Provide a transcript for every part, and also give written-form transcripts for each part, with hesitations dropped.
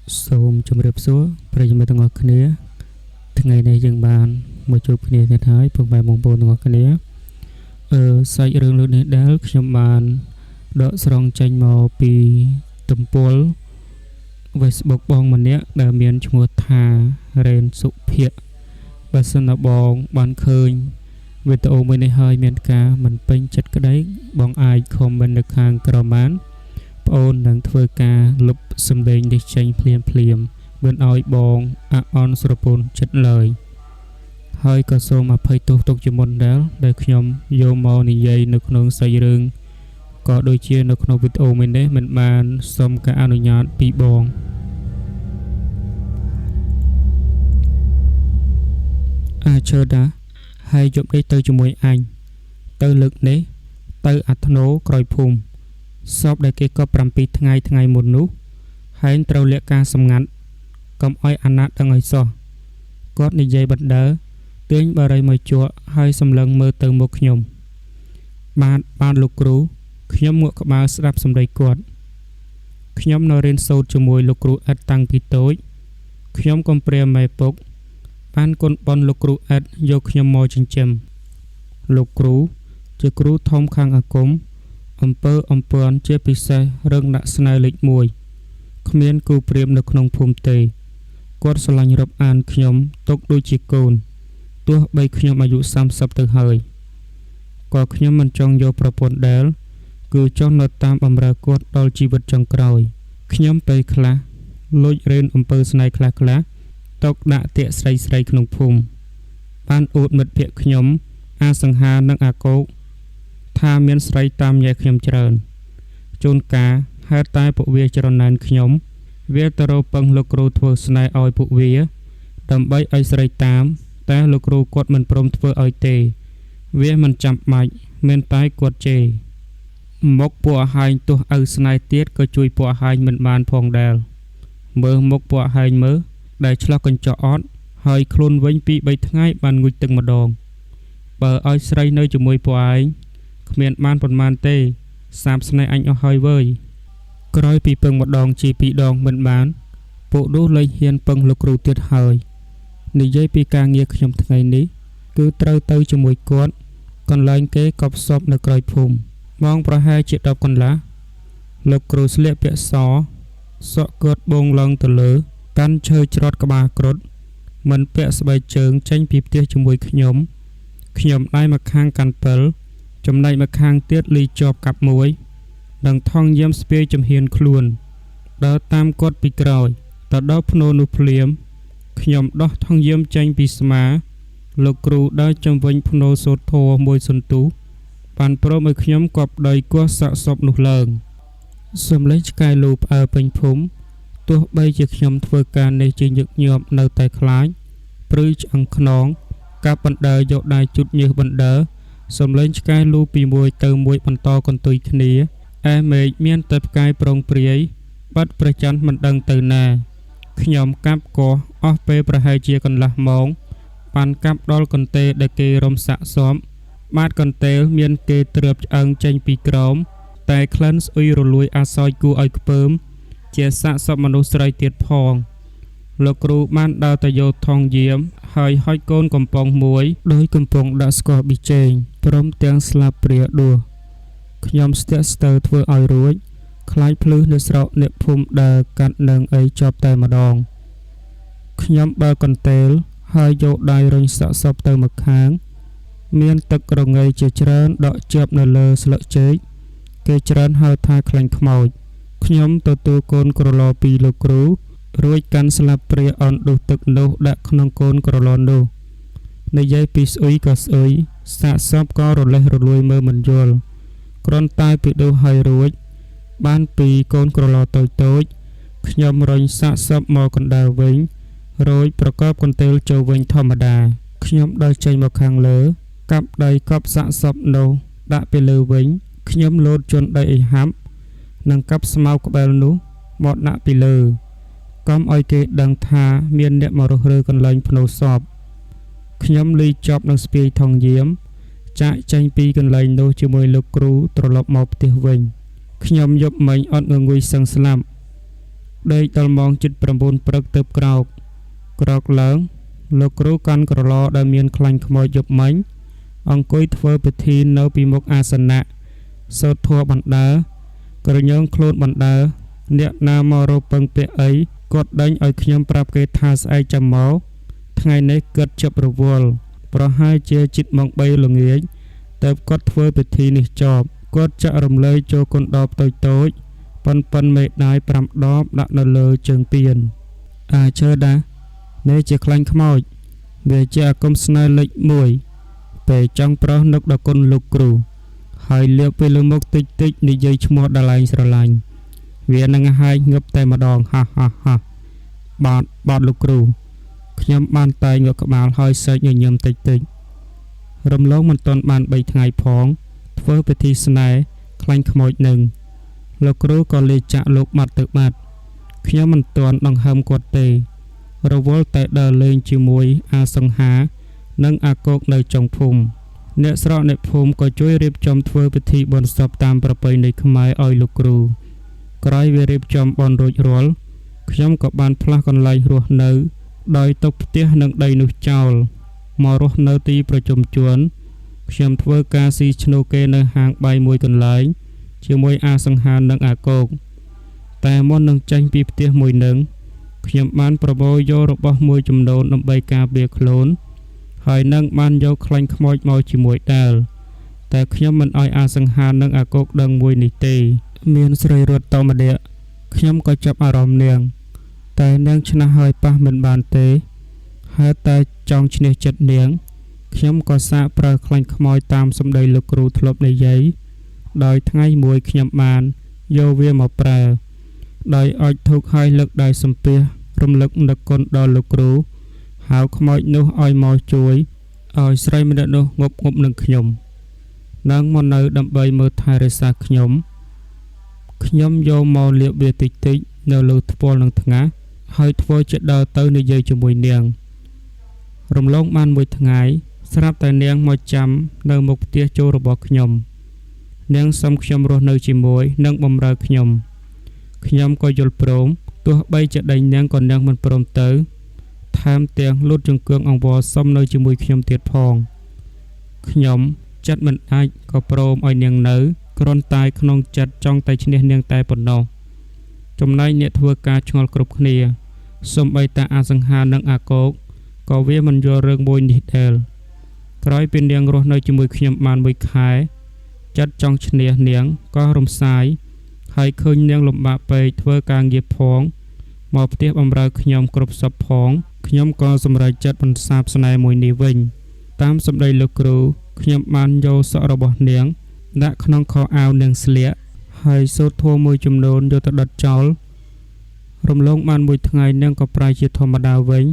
Sôm chấm rệp số, bây giờ mình đang ngồi kia. Ngày này dừng bàn, một chụp kia thiệt hại, phục bài mong bồn ngồi kia. Sai rừng lúc này đã chấm bàn, đỡ sòng tranh màu pi tầm pol. Facebook bong mình nhé, đã miền chung một thà, rèn sụp hiện. Và sân là bong, bàn khơi. Vì tổ mình này hơi miền ca, mình bênh chất cái đấy, bong ai comment được hàng cờ mán. Ôn đang thưa ca lục xâm đinh để tranh phliềm bên oi bong on sropon chất lời hơi có số mà phơi tục tục cho môn đéo để nhom vô mò này dây nước nương xây rừng có đôi chia nước nông video mình đấy mình bàn xong cả anu nhạt bị bong chờ đã hay chụp đây tới cho mỗi anh tới lực đấy tới nố còi phùm sọp đại kia có 7 ថ្ងៃmột nútហើយត្រូវលាក់ការសម្ងាត់កុំឲ្យអាណត្តិដឹងឲ្យសោះគាត់និយាយបណ្ដើទាញបារីមកជក់ហើយសម្លឹងមើលទៅមុខខ្ញុំបានលោកគ្រូខ្ញុំងក់ក្បាលស្ដាប់សម្ដីគាត់ខ្ញុំនៅរៀនសូត្រជាមួយលោកគ្រូអិតតាំងពីតូចខ្ញុំកំព្រាម៉ែពុកបានគុណប៉ុនលោកគ្រូអិតយកខ្ញុំមកចិញ្ចឹមលោកគ្រូជាគ្រូធំខាងអាគមអំពើជាពិសេសរឿងដាក់ស្នៅលេខ1គ្មានគូព្រាមនៅក្នុងភូមិទេគាត់ស្រឡាញ់រាប់អានខ្ញុំទុកដូចជាកូនទោះបីខ្ញុំអាយុ30ទៅហើយក៏ខ្ញុំមិនចង់យកប្រពន្ធដែលគឺចង់នៅតាមបម្រើគាត់ដល់ជីវិតចុងក្រោយខ្ញុំពេលខ្លះលួចរៀនអំពើស្នេហ៍ខ្លះទុកដាក់តាកស្រីក្នុងភូមិបានអួតមិត្តភក្តិខ្ញុំអាសង្ហានិងអាកោកថាមានស្រីតាមញ៉ែខ្ញុំច្រើនជួនកាលហេតុតែពួកវាច្រណែនខ្ញុំវាទៅរកពឹងលោកគ្រូធ្វើស្នេហ៍ឲ្យពួកវាដើម្បីឲ្យស្រីតាមតែលោកគ្រូគាត់មិនព្រមធ្វើឲ្យទេវាមិនចាំបាច់មានតែគាត់ជេរមុខពួកអហែងទោះឪស្នេហ៍ទៀតក៏ជួយពួកអហែងមិនបានផងដែរមើលមុខពួកអហែងមើលដែលឆ្លោះកញ្ចក់អត់ហើយខ្លួនវិញពី3ថ្ងៃបានងុយទឹកម្ដងបើឲ្យស្រីនៅជាមួយពួកឯងគ្មានបានប៉ុន្មានទេសាបស្នេហ៍អញអស់ហើយវើយក្រោយពីពឹងម្ដងជា2ដងមិនបានពួកនោះលែងហ៊ានពឹងលោកគ្រូទៀតហើយនិយាយពីការងារខ្ញុំថ្ងៃនេះគឺត្រូវទៅជាមួយគាត់កន្លែងគេកប់សពនៅក្រោយភូមិម៉ោងប្រហែលជា10កន្លះលោកគ្រូស្លៀកពាក់សក់គាត់បងឡើងទៅលើកាន់ឈើច្រត់ក្បាលគ្រុឌមិនពាក់ស្បែកជើងចេញពីផ្ទះជាមួយខ្ញុំដៃមកខាងកាន់ពិលចំណែកមកខាងទៀតលីជាប់កាប់មួយនឹងថងយាមស្ពាយចំហៀនខ្លួនដើរតាមគាត់ពីក្រោយទៅដល់ភ្នូនោះភ្លាមខ្ញុំដោះថងយាមចេញពីស្មាលោកគ្រូដើរចំវិញភ្នូសូត្រធម៌មួយសន្ទុះបានព្រមឲ្យខ្ញុំគប់ដោយគោះសាក់សពនោះឡើងសំឡេងឆ្កែលូផ្អើពេញភូមិទោះបីជាខ្ញុំធ្វើការនេះជាញឹកញាប់នៅតែខ្លាចព្រឺឆ្អឹងខ្នងកាប់បណ្ដើយកដៃជុតញើសបណ្ដើសំឡេងឆ្កែលូពីមួយទៅមួយបន្តកន្ទុយគ្នាមេឃមានតែផ្កាយប្រងព្រាយបាត់ប្រច័ណ្ឌមិនដឹងទៅណាខ្ញុំកាប់កោះអស់ពេលប្រហែលជាកន្លះម៉ោងបានកាប់ដល់កន្ទេលដែលគេរំសាក់សពបាតកន្ទេលមានគេត្រើបឆ្អឹងចេញពីក្រោមតែក្លិនស្អុយរលួយអាសោចគួរឲ្យខ្ពើមជាសាក់សពមនុស្សស្រីទៀតផងលោកគ្រូបានដើរទៅយកថងយាមហើយហុចកូនកំប៉ុងមួយដោយកំប៉ុងដាក់ស្ករប៊ីចេងព្រមទាំងស្លាបព្រាដួសខ្ញុំស្ទាក់ស្ទើរធ្វើឲ្យរួចខ្លាចភ្លឺនៅស្រកអ្នកភូមិដើរកាត់នឹងអីជាប់តែម្ដងខ្ញុំបើកន្ទេលហើយយកដៃរុញសាក់សពទៅម្ខាងមានទឹករងៃជាច្រើនដក់ជាប់នៅលើស្លឹកចេកគេច្រើនហៅថាខ្លាញ់ខ្មោចខ្ញុំទទួលកូនក្រឡពីលោកគ្រូរួចកាន់ស្លាបព្រាអន់ដុសទឹកនោះដាក់ក្នុងកូនក្រឡនោះនិយាយពីស្អុយក៏ស្អុយសាក់សពក៏រលេះរលួយមើលមិនយល់គ្រាន់តែពីដុសហើយរួចបានពីកូនក្រឡតូចខ្ញុំរុញសាក់សពមកកណ្ដាលវិញរួចប្រកបកន្ទេលចូលវិញធម្មតាខ្ញុំដើរចេញមកខាងលើកាប់ដៃកប់សាក់សពនោះដាក់ពីលើវិញខ្ញុំលោតជន់ដៃឲ្យហាប់និងកាប់ស្មៅក្បែរនោះមកដាក់ពីលើកុំឲ្យគេដឹងថាមានអ្នកមករស់រើកន្លែងភ្នូសពខ្ញុំលីចប់នឹងស្ពាយថងយាមចាក់ចេញពីកន្លែងនោះជាមួយលោកគ្រូត្រឡប់មកផ្ទះវិញខ្ញុំយប់មិញអត់ងងុយសឹងស្លាប់ ដេកដល់ម៉ោងជិត9ព្រឹកទើបក្រោកឡើងលោកគ្រូកាន់ក្រឡដែលមានខ្លាញ់ខ្មោចយប់មិញអង្គុយធ្វើពិធីនៅពីមុខអាសនៈសូត្រធម៌បណ្ដើរក្រញើងខ្លួនបណ្ដើរអ្នកណាមករកពឹងពាក់អីគាត់ដេញឲ្យខ្ញុំប្រាប់គេថាស្អែកចាំមកថ្ងៃនេះគាត់ជប់រវល់ប្រហែលជាជិតម៉ោង3ល្ងាចទើបគាត់ធ្វើពិធីនេះចប់គាត់ចាក់រំលែកចូលគុណដបតូចប៉ុនមេដាយ5ដបដាក់នៅលើជើងពៀនឈើដានេះជាខ្លាញ់ខ្មោចវាជាអាគមស្នេហ៍លេខ1ពេលចង់ប្រុសនឹកដល់គុណលោកគ្រូហើយលាបពេលលើមុខតិចនិយាយឈ្មោះដល់ឯងស្រឡាញ់វានឹងហើយងឹបតែម្ដងហាបាទលោកគ្រូខ្ញុំបានតែងក់ក្បាលហើយសើចញញឹមតិចរំលងមិនទាន់បាន3ថ្ងៃផងធ្វើពិធីស្នេហ៍ខ្លាញ់ខ្មោចនឹងលោកគ្រូក៏លាចាក់លោកបាត់ទៅបាត់ខ្ញុំមិនទាន់ដង្ហើមគាត់ទេរវល់តែដើរលេងជាមួយអាសង្ហានិងអាគោកនៅចុងភូមិអ្នកស្រកអ្នកភូមិក៏ជួយរៀបចំធ្វើពិធីបុណ្យសពតាមប្រពៃណីខ្មែរឲ្យលោកគ្រូក្រោយវារៀបចំបុណ្យរួចរាល់ខ្ញុំក៏បានផ្លាស់កន្លែងរស់នៅដោយទុកផ្ទះនិងដីនោះចោលមករស់នៅទីប្រជុំជនខ្ញុំធ្វើការស៊ីឈ្នូគេនៅហាងបាយមួយកន្លែងជាមួយអាសង្ហានិងអាគោកតែមុននឹងចេញពីផ្ទះមួយនឹងខ្ញុំបានប្រមូលយករបស់មួយចំនួនដើម្បីការពារខ្លួនហើយនឹងបានយកខ្លាញ់ខ្មោចមកជាមួយដាល់តែខ្ញុំមិនឲ្យអាសង្ហានិងអាគោកដឹងមួយនេះទេមានស្រីរត់តម្នាក់ខ្ញុំក៏ចាប់អារម្មណ៍នាងតែនាងឆ្នះហើយប៉ះមិនបានទេហើយតែចង់ឈ្នះចិត្តនាងខ្ញុំក៏សាកប្រើខ្លាញ់ខ្មោចតាមសម្ដីលោកគ្រូធ្លាប់និយាយដោយថ្ងៃមួយខ្ញុំបានយកវាមកប្រើដោយអុជធូបឲ្យលើកដៃសំពះរំលឹកនឹកគុណដល់លោកគ្រូហៅខ្មោចនោះឲ្យមកជួយឲ្យស្រីម្នាក់នោះងប់នឹងខ្ញុំនឹងមកនៅដើម្បីមើលថែរក្សាខ្ញុំយកមកលាបវាតិចនៅលើថ្ពាល់នឹងថ្ងាសហើយធ្វើជាដើរទៅនិយាយជាមួយនាងរំលងបានមួយថ្ងៃស្រាប់តែនាងមកចាំនៅមុខផ្ទះចូលរបស់ខ្ញុំនាងសុំខ្ញុំរស់នៅជាមួយនិងបម្រើខ្ញុំក៏យល់ព្រមទោះបីជាដេញនាងក៏នាងមិនព្រមទៅថែមទាំងលូតជង្គង់អង្វរសុំនៅជាមួយខ្ញុំទៀតផងខ្ញុំចិត្តមិនអាចក៏ព្រមឲ្យនាងនៅគ្រាន់តែក្នុងចិត្តចង់តែឈ្នះនាងតែប៉ុណ្ណោះចំណែកអ្នកធ្វើការឆ្ងល់គ្រប់គ្នាសូម្បីតែអាសង្ហានិងអាគោកក៏វាមិនយល់រឿងមួយនេះដែរក្រោយពីនាងរស់នៅជាមួយខ្ញុំបានមួយខែចិត្តចង់ឈ្នះនាងក៏រំសាយហើយឃើញនាងលំបាកពេកធ្វើការងារផងមកផ្ទះបម្រើខ្ញុំគ្រប់សពផងខ្ញុំក៏សម្រេចចិត្តបន្សាបស្នេហ៍មួយនេះវិញតាមសម្ដីលោកគ្រូខ្ញុំបានយកសក់របស់នាងដាក់ក្នុងខោអាវនាងស្លៀកហើយសូត្រធម៌មួយចំនួនយកទៅដុតចោលរំលងបានមួយថ្ងៃនាងក៏ប្រែជាធម្មតាវិញ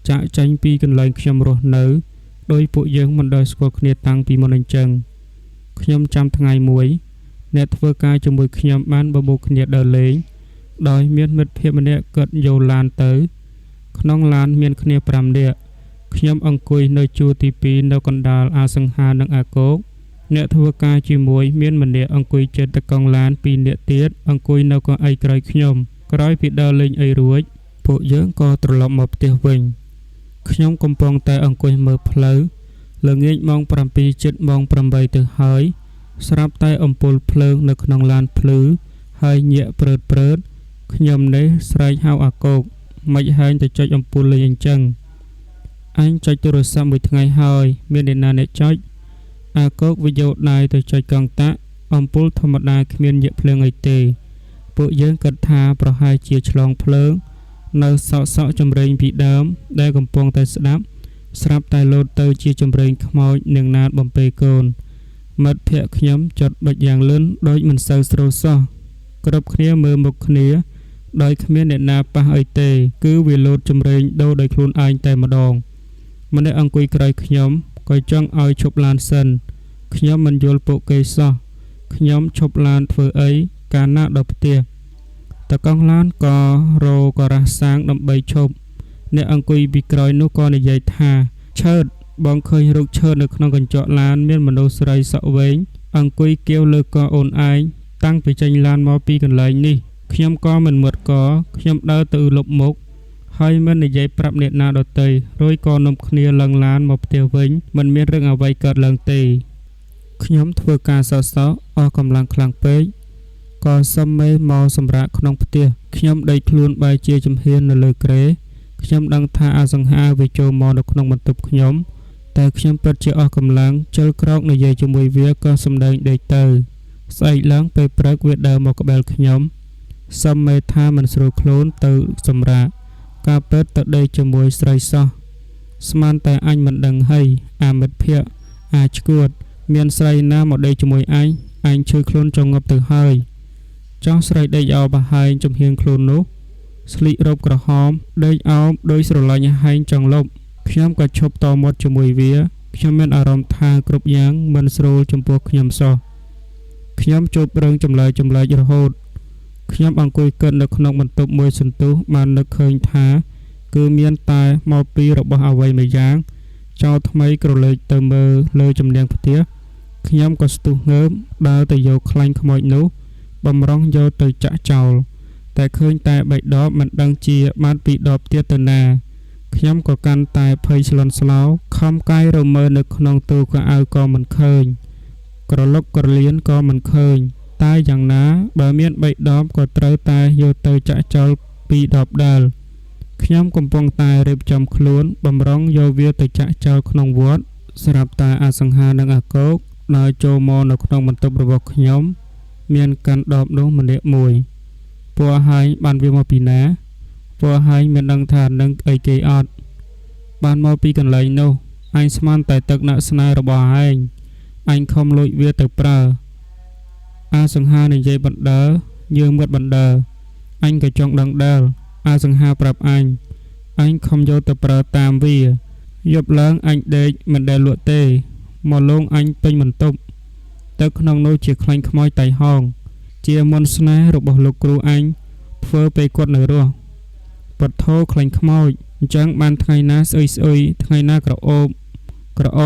ចាក់ចេញពីកន្លែងខ្ញុំរស់នៅដោយពួកយើងមិនដែលស្គាល់គ្នាតាំងពីមុនអញ្ចឹងខ្ញុំចាំថ្ងៃមួយអ្នកធ្វើការជាមួយខ្ញុំបានបបួលគ្នាដើរលេងដោយមានមិត្តភក្តិម្នាក់គាត់យកឡានទៅក្នុងឡានមានគ្នា5នាក់ខ្ញុំអង្គុយនៅជួរទី2នៅកណ្ដាលអាសង្ហានិងអាគោកអ្នកធ្វើការជាមួយមានម្នាក់អង្គុយជិតទៅកង់ឡាន2នាក់ទៀតអង្គុយនៅកៅអីក្រោយខ្ញុំក្រោយពីដើរលេងអីរួចពួកយើងក៏ត្រឡប់មកផ្ទះវិញខ្ញុំកំពុងតែអង្គុយមើលផ្លូវល្ងាចម៉ោង7ជិតម៉ោង8ទៅហើយស្រាប់តែអំពូលភ្លើងនៅក្នុងឡានភ្លឺហើយញាក់ព្រើតខ្ញុំនេះស្រែកហៅអាគោកមិនហែងទៅចុចអំពូលលេងអញ្ចឹងអញចុចទូរស័ព្ទមួយថ្ងៃហើយមានអ្នកណាអ្នកចុចអាគោកវាយកដៃទៅចុចកង់តាក់អំពូលធម្មតាគ្មានញាក់ភ្លើងអីទេពួកយើងគិតថាប្រហែលជាឆ្លងភ្លើងនៅសក់ចម្រេងពីដើមដែលកំពុងតែស្ដាប់ស្រាប់តែលោតទៅជាចម្រេងខ្មោចនឹងណាតបំពេកូនមិត្តភក្តិខ្ញុំចុតដុចយ៉ាងលឿនដូចមិនសូវស្រួលសោះគ្រប់គ្នាមើលមុខគ្នាដោយគ្មានអ្នកណាប៉ះអីទេគឺវាលោតចម្រេងដូរដោយខ្លួនឯងតែម្ដងម្នាក់អង្គុយក្រោយខ្ញុំក៏ចង់ឲ្យឈប់ឡានសិនខ្ញុំមិនយល់ពួកគេសោះខ្ញុំឈប់ឡានធ្វើអីកាលណាដល់ផ្ទះតកង់ឡានក៏រោក៏រះសាងដើម្បីឈប់អ្នកអង្គុយពីក្រោយនោះក៏និយាយថាឆើតបងឃើញរូបឈើនៅក្នុងកញ្ចក់ឡានមានមនុស្សស្រីសក់វែងអង្គុយគាវលើកអូនឯងតាំងពីចេញឡានមកពីកន្លែងនេះ ខ្ញុំក៏មិនមុតកខ្ញុំដើរទៅលុបមុខហើយមិននិយាយប្រាប់អ្នកណាដទៃរួយក៏នាំគ្នាឡើងឡានមកផ្ទះវិញមិនមានរឿងអ្វីកើតឡើងទេខ្ញុំធ្វើការសោកសៅអស់កម្លាំងខ្លាំងពេកក៏សុំមេមកសម្រាកក្នុងផ្ទះខ្ញុំដេកខ្លួនបែរជាជំហាននៅលើគ្រែខ្ញុំដឹងថាអសង្ហាវាចូលមកនៅក្នុងបន្ទប់ខ្ញុំតែខ្ញុំពិតជាអស់កម្លាំងជិលក្រោកនិយាយជាមួយវាក៏សម្ដែងដេកទៅស្អែកឡើងពេលព្រឹកវាដើរមកក្បែរខ្ញុំសុំមេថាមិនស្រួលខ្លួនទៅសម្រាកការពិតទៅដេកជាមួយស្រីសោះស្មានតែអញមិនដឹងហើយអាមិត្តភក្តិឆ្កួតមានស្រីណាមកដេកជាមួយអញឈឺខ្លួនចងប់ទៅហើយចោះស្រីដេកអោបហែងចំហៀងខ្លួននោះស្លៀករ៉ូបក្រហមដេកអោបដោយស្រឡាញ់ហែងចង់លុបខ្ញុំក៏ឈប់តមាត់ជាមួយវាខ្ញុំមានអារម្មណ៍ថាគ្រប់យ៉ាងមិនស្រួលចំពោះខ្ញុំសោះខ្ញុំជប់រឿងចម្លើយរហូតខ្ញុំអង្គុយគិតនៅក្នុងបន្ទប់មួយសន្ទុះបាននឹកឃើញថាគឺមានតែមកពីរបស់អ្វីមួយយ៉ាងចោលថ្មីក្រឡេកទៅមើលលើចំនាងផ្ទះខ្ញុំក៏ស្ទុះងើបដើរទៅយកខ្លាញ់ខ្មោចនោះបំរុងយកទៅចាក់ចោលតែឃើញតែ3ដបមិនដឹងជាបាន2ដបទៀតទៅណាខ្ញុំក៏កាន់តែភ័យស្លន់ស្លោខំកាយរមើលនៅក្នុងទូកៅអៅក៏មិនឃើញក្រឡុកក្រលៀនក៏មិនឃើញតែយ៉ាងណាបើមាន3ដបក៏ត្រូវតែយកទៅចាក់ចោល2ដបដែរខ្ញុំកំពុងតែរៀបចំខ្លួនបំរុងយកវាទៅចាក់ចោលក្នុងវត្តស្រាប់តែអសង្ហានិងអាកោកដើរចូលមកនៅក្នុងបន្ទប់របស់ខ្ញុំមានកាន់ដបនោះម្នាក់មួយពួកហែងបានវាមកពីណាពួកហែងមិនដឹងថានឹងអីគេអត់បានមកពីកន្លែងនោះអញស្មានតែទឹកដាក់ស្នេហ៍របស់ហែងអញខំលួចវាទៅប្រើអាសង្ហានិយាយបណ្ដើយើងមុតបណ្ដើអញក៏ចង់ដឹងដែរអាសង្ហាប្រាប់អញខំយកទៅប្រើតាមវាយប់ឡើងអញដេកមិនដែលលក់ទេមកលងអញពេញបន្ទប់ទឹកក្នុងនោះជាខ្លាញ់ខ្មោចតៃហោងជាមន្តស្នេហ៍របស់លោកគ្រូអញធ្វើពេលគាត់នៅរស់ពធោខ្លាញ់ខ្មោចអញ្ចឹងបានថ្ងៃណាស្អុយថ្ងៃណាក្រអូ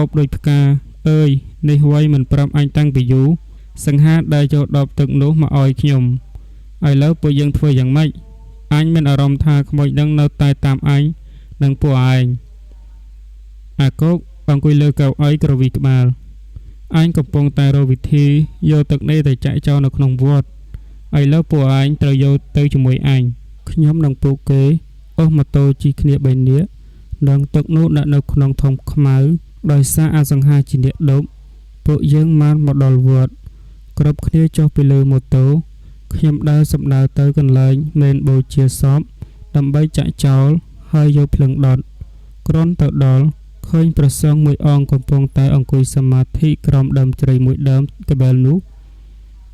បដូចផ្កាអើយនេះវ័យមិនប្រាប់អញតាំងពីយូរសង្ហាដែលយកដបទឹកនោះមកឲ្យខ្ញុំឥឡូវពួកយើងធ្វើយ៉ាងម៉េចអញមានអារម្មណ៍ថាខ្មោចនឹងនៅតែតាមអញនិងពួកឯងអាកុកអង្គុយលើកៅអីក្រវីក្បាលអញកំពុងតែរកវិធីយកទឹកនេះទៅចាក់ចោលនៅក្នុងវត្តឥឡូវពួកឯងត្រូវយកទៅជាមួយអញខ្ញុំនិងពួកគេអូសម៉ូតូជិះគ្នា3នាក់និងទឹកនោះដាក់នៅក្នុងធុងខ្មៅដោយសារអសង្ហាជាអ្នកដប់ពួកយើងបានមកដល់វត្តគ្រប់គ្នាចុះពីលើម៉ូតូខ្ញុំដើរសម្ដៅទៅកន្លែងមេនបូជាសពដើម្បីចាក់ចោលហើយយកភ្លើងដុតគ្រាន់ទៅដល់ឃើញព្រះសង្ឃមួយអង្គកំពុងតែអង្គុយសមាធិក្រោមដើមជ្រៃមួយដើមក្បែរនោះ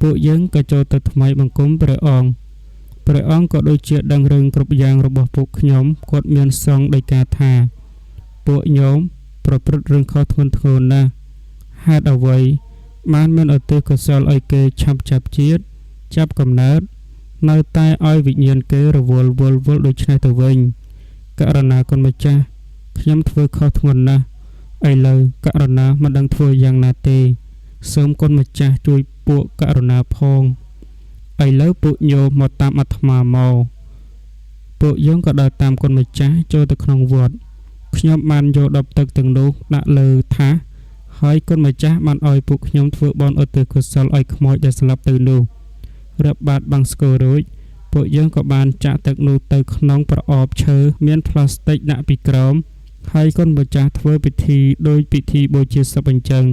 ពួកយើងក៏ចូលទៅថ្វាយបង្គំព្រះអង្គក៏ដូចជាដឹងរឿងគ្រប់យ៉ាងរបស់ពួកខ្ញុំគាត់មានសង្ឃដីកាថាពួកញោមប្រព្រឹត្តរឿងខុសធ្ងន់ធ្ងរណាស់ហេតុអ្វីបានមានឧទ្ទិសកុសលឲ្យគេឆាប់ចាប់ជាតិចាប់កំណើតនៅតែឲ្យវិញ្ញាណគេរវល់ដូច្នេះទៅវិញករណាគុណម្ចាស់ខ្ញុំធ្វើខុសធ្ងន់ណាស់ឥឡូវករណាមិនដឹងធ្វើយ៉ាងណាទេសូមគុណម្ចាស់ជួយពួកករណាផងឥឡូវពួកញោមមកតាមអាត្មាមកពួកយើងក៏ដើរតាមគុណម្ចាស់ចូលទៅក្នុងវត្តខ្ញុំបានយកដបទឹកទាំងនោះដាក់លើថាសហើយគុណម្ចាស់បានឲ្យពួកខ្ញុំធ្វើបន់ឧទ្ទិសកុសលឲ្យខ្មោចដែលស្លាប់ទៅនោះរាប់បាតបាំងស្គររួចពួកយើងក៏បានចាក់ទឹកនោះទៅក្នុងប្រអប់ឈើមានផ្លាស្ទិកដាក់ពីក្រោមហើយគុណម្ចាស់ធ្វើពិធីដោយពិធីបូជាសពអញ្ចឹង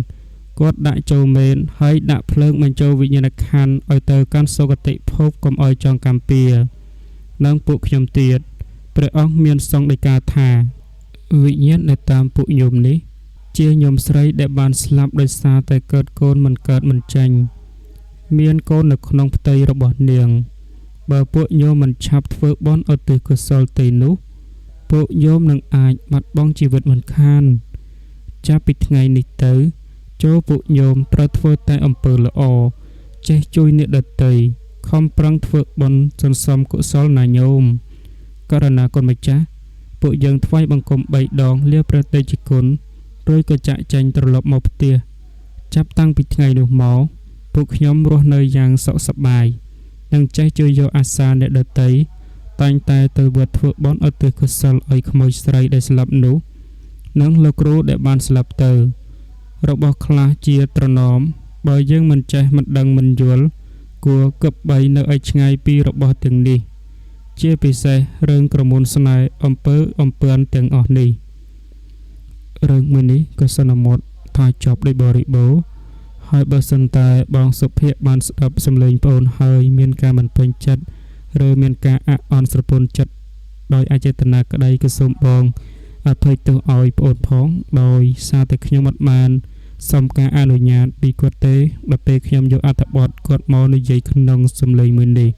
គាត់ដាក់ចូលមេនហើយដាក់ភ្លើងបញ្ចូលវិញ្ញាណក្ខន្ធឲ្យទៅកាន់សុគតិភពកុំឲ្យចងកម្មពៀនិងពួកខ្ញុំទៀតព្រះអង្គមានសង្ឃដីកាថាវិញ្ញាណនៅតាមពួកញោមនេះជាញោមស្រីដែលបានស្លាប់ដោយសារតែកើតកូនមិនកើតមិនចាញ់មានកូននៅក្នុងផ្ទៃរបស់នាងបើពួកញោមមិនឆាប់ធ្វើបន់ឧទ្ទិសកុសលទេនោះពួកញោមនឹងអាចបាត់បង់ជីវិតមិនខានចាប់ពីថ្ងៃនេះទៅចូលពួកញោមត្រូវធ្វើតែអំពើល្អចេះជួយអ្នកដទៃខំប្រឹងធ្វើបុណ្យសន្សំកុសលណាញោមករណាគុណម្ចាស់ពួកយើងថ្វាយបង្គំ3ដងលាព្រះតេជគុណរួចក៏ចាក់ចែងត្រឡប់មកផ្ទះចាប់តាំងពីថ្ងៃនោះមកពួកខ្ញុំរស់នៅយ៉ាងសុខសប្បាយ និងចេះជួយយកអាសាអ្នកដទៃតែងតែទៅវត្តធ្វើបុណ្យឧទ្ទិសកុសលឲ្យក្មួយស្រីដែលស្លាប់នោះនិងលោកគ្រូដែលបានស្លាប់ទៅរបស់ខ្លះជាត្រណមបើយើងមិនចេះមិនដឹងមិនយល់គួរគប់បីនៅឲ្យឆ្ងាយពីរបស់ទាំងនេះជាពិសេសរឿងក្រមុនស្នេហ៍អំពើទាំងអស់នេះរឿងមួយនេះក៏សន្មតថាចប់ដោយបរិបូរណ៍ហើយបើសិនតែបងសុភ័ក្របានស្ដាប់សំឡេងប្អូនហើយមានការមិនពេញចិត្តឬមានការអាក់អន់ស្រពន់ចិត្តដោយអចេតនាក្តីក៏សូមបងអភ័យទោសឲ្យប្អូនផងដោយសារតែខ្ញុំអត់បានសុំការអនុញ្ញាតពីគាត់ទេដល់ពេលខ្ញុំយកអត្ថបទគាត់មកនិយាយក្នុងសំឡេងមួយនេះ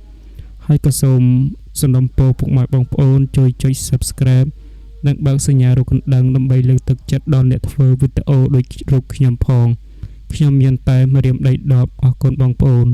ហើយក៏សូមសំណូមពរពុកម៉ែបងប្អូនជួយចុច Subscribe និងបើកសញ្ញារូបកណ្ដឹងដើម្បីលើកទឹកចិត្តដល់អ្នកធ្វើវីដេអូដូចរូបខ្ញុំផងខ្ញុំមានតែម្រាមដៃដប់អរគុណបងប្អូន